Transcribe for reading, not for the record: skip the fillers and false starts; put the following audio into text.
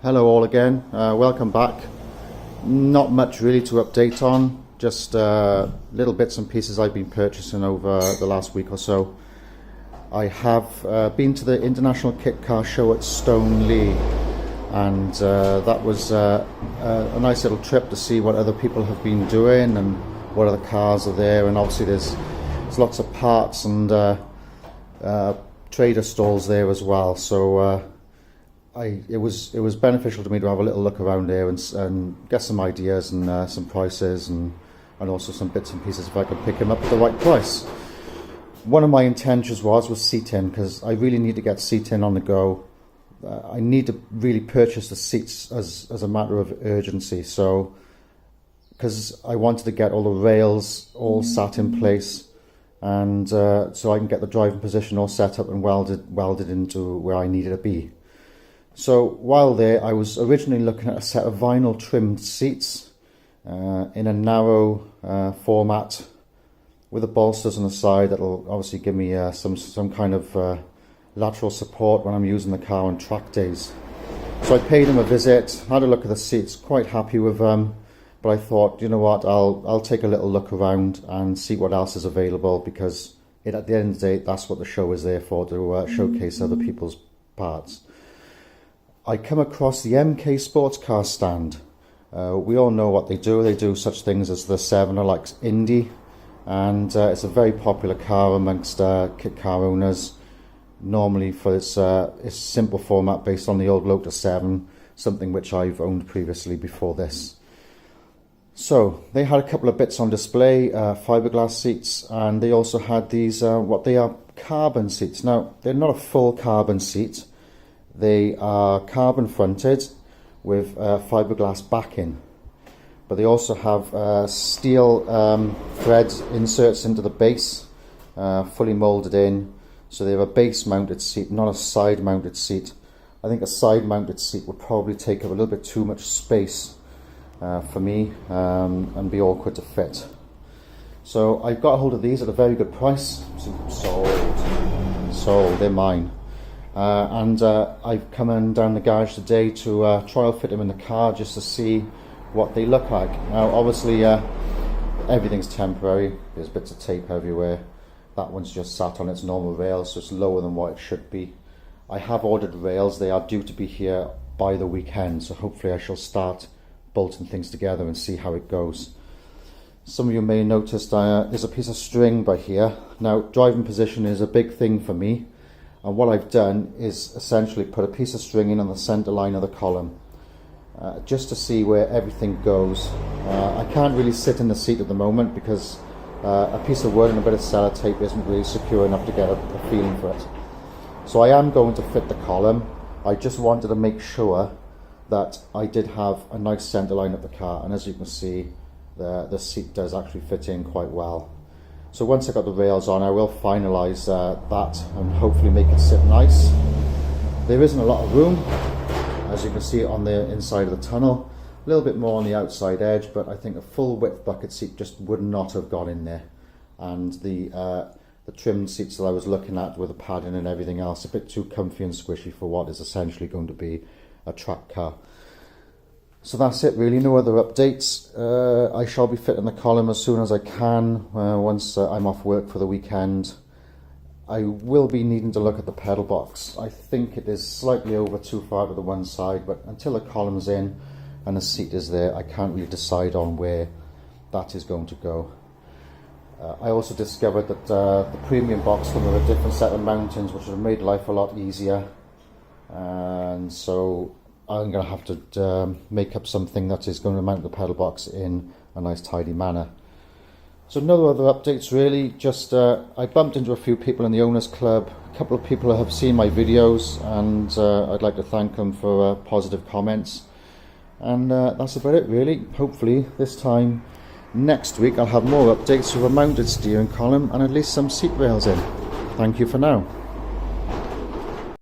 Hello all again, welcome back. Not much really to update on, just little bits and pieces I've been purchasing over the last week or so. I have been to the International Kit Car Show at Stoneleigh, and that was a nice little trip to see what other people have been doing and what other cars are there. And obviously there's lots of parts and trader stalls there as well, so it was beneficial to me to have a little look around there and get some ideas and some prices and also some bits and pieces if I could pick them up at the right price. One of my intentions was seating, because I really need to get seating on the go. I need to really purchase the seats as a matter of urgency, so because I wanted to get all the rails all sat in place, and so I can get the driving position all set up and welded into where I needed to be. So while there, I was originally looking at a set of vinyl trimmed seats in a narrow format with the bolsters on the side that'll obviously give me some kind of lateral support when I'm using the car on track days. So I paid them a visit, had a look at the seats, quite happy with them, but I thought, you know what, I'll take a little look around and see what else is available, because at the end of the day, that's what the show is there for, to showcase other people's parts. I come across the MK Sports Car stand. We all know what they do. They do such things as the 7er Indy, and it's a very popular car amongst kit car owners, normally for its simple format based on the old Lotus 7, something which I've owned previously before this. So they had a couple of bits on display, fiberglass seats, and they also had these what they are carbon seats. Now they're not a full carbon seat. They are carbon fronted with fiberglass backing, but they also have steel thread inserts into the base, fully molded in, so they have a base mounted seat, not a side mounted seat. I think a side mounted seat would probably take up a little bit too much space for me and be awkward to fit. So I got a hold of these at a very good price. Sold, they're mine. And I've come in down the garage today to trial fit them in the car just to see what they look like. Now obviously everything's temporary, there's bits of tape everywhere. That one's just sat on its normal rails, so it's lower than what it should be. I have ordered rails, they are due to be here by the weekend, so hopefully I shall start bolting things together and see how it goes. Some of you may have noticed there's a piece of string by here. Now driving position is a big thing for me. And what I've done is essentially put a piece of string in on the centre line of the column, just to see where everything goes. I can't really sit in the seat at the moment because a piece of wood and a bit of sellotape isn't really secure enough to get a feeling for it. So I am going to fit the column. I just wanted to make sure that I did have a nice centre line of the car, and as you can see, the seat does actually fit in quite well. So once I got the rails on, I will finalise that and hopefully make it sit nice. There isn't a lot of room, as you can see on the inside of the tunnel. A little bit more on the outside edge, but I think a full width bucket seat just would not have got in there. And the trimmed seats that I was looking at with the padding and everything else, a bit too comfy and squishy for what is essentially going to be a track car. So that's it really, no other updates. I shall be fitting the column as soon as I can, once I'm off work for the weekend. I will be needing to look at the pedal box. I think it is slightly over too far to the one side, but until the column's in and the seat is there, I can't really decide on where that is going to go. I also discovered that the premium box came with a different set of mountings, which have made life a lot easier, and so I'm going to have to make up something that is going to mount the pedal box in a nice tidy manner. So no other updates really, just I bumped into a few people in the owners club. A couple of people have seen my videos, and I'd like to thank them for positive comments. And that's about it really. Hopefully this time next week I'll have more updates with a mounted steering column and at least some seat rails in. Thank you for now.